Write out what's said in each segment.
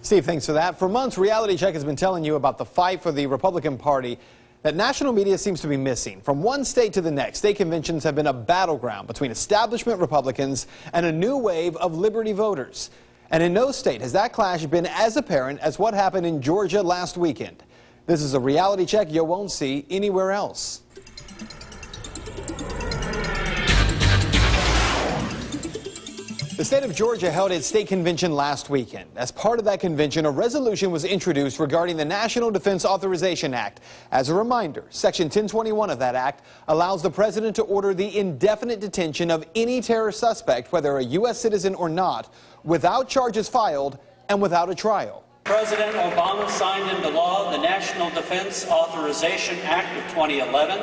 Steve, thanks for that. For months, Reality Check has been telling you about the fight for the Republican Party that national media seems to be missing. From one state to the next, state conventions have been a battleground between establishment Republicans and a new wave of liberty voters. And in no state has that clash been as apparent as what happened in Georgia last weekend. This is a Reality Check you won't see anywhere else. The state of Georgia held its state convention last weekend. As part of that convention, a resolution was introduced regarding the National Defense Authorization Act. As a reminder, Section 1021 of that act allows the president to order the indefinite detention of any terror suspect, whether a U.S. citizen or not, without charges filed and without a trial. President Obama signed into law the National Defense Authorization Act of 2011.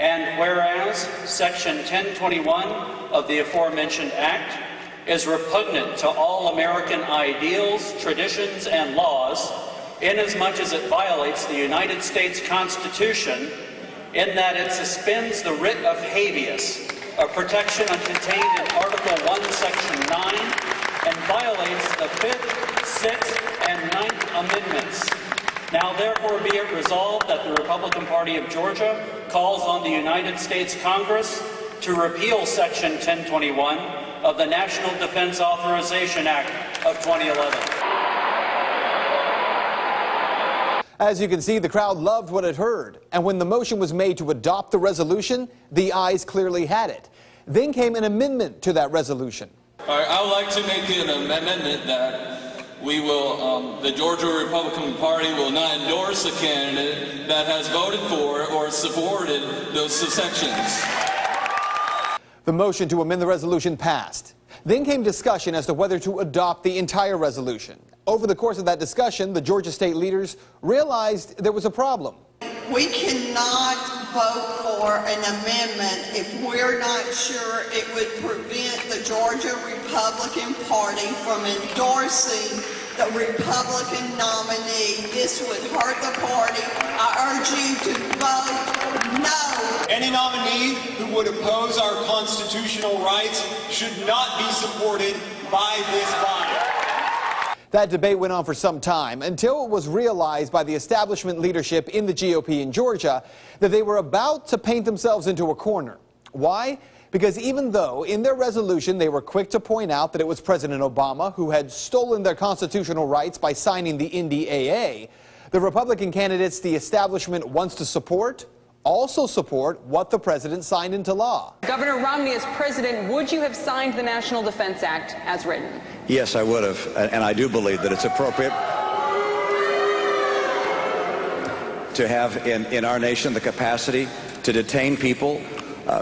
And whereas Section 1021 of the aforementioned act is repugnant to all American ideals, traditions, and laws, inasmuch as it violates the United States Constitution in that it suspends the writ of habeas, a protection contained in Article 1, Section 9, and violates the 5th, 6th, and 9th Amendments. Now, therefore, be it resolved that the Republican Party of Georgia calls on the United States Congress to repeal Section 1021 of the National Defense Authorization Act of 2011. As you can see, the crowd loved what it heard. And when the motion was made to adopt the resolution, the ayes clearly had it. Then came an amendment to that resolution. All right, I would like to make an amendment that we will, the Georgia Republican Party will not endorse a candidate that has voted for or supported those sections. The motion to amend the resolution passed. Then came discussion as to whether to adopt the entire resolution. Over the course of that discussion, the Georgia state leaders realized there was a problem. We cannot vote for an amendment if we're not sure it would prevent the Georgia Republican Party from endorsing the Republican nominee. This would hurt the party. I urge you to vote no. Any nominee who would oppose our constitutional rights should not be supported by this body. That debate went on for some time until it was realized by the establishment leadership in the GOP in Georgia that they were about to paint themselves into a corner. Why? Because even though in their resolution they were quick to point out that it was President Obama who had stolen their constitutional rights by signing the NDAA, the Republican candidates the establishment wants to support also support what the president signed into law. Governor Romney, as president, would you have signed the National Defense Act as written? Yes, I would have, and I do believe that it's appropriate to have in our nation the capacity to detain people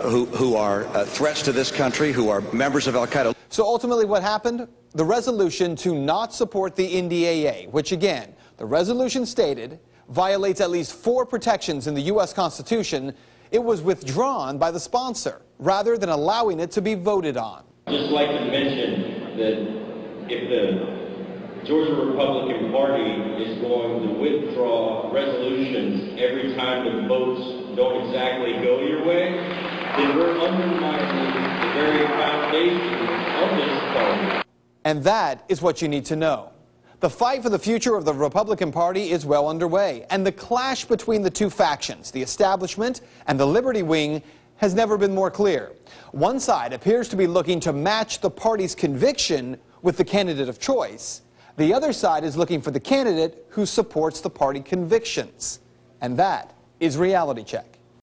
who are threats to this country, who are members of Al-Qaeda. So ultimately what happened? The resolution to not support the NDAA, which again, the resolution stated violates at least 4 protections in the U.S. Constitution, it was withdrawn by the sponsor, rather than allowing it to be voted on. I'd just like to mention that if the Georgia Republican Party is going to withdraw resolutions every time the votes don't exactly go your way, then we're undermining the very foundation of this party. And that is what you need to know. The fight for the future of the Republican Party is well underway, and the clash between the two factions, the establishment and the Liberty wing, has never been more clear. One side appears to be looking to match the party's conviction with the candidate of choice. The other side is looking for the candidate who supports the party convictions. And that is Reality Check.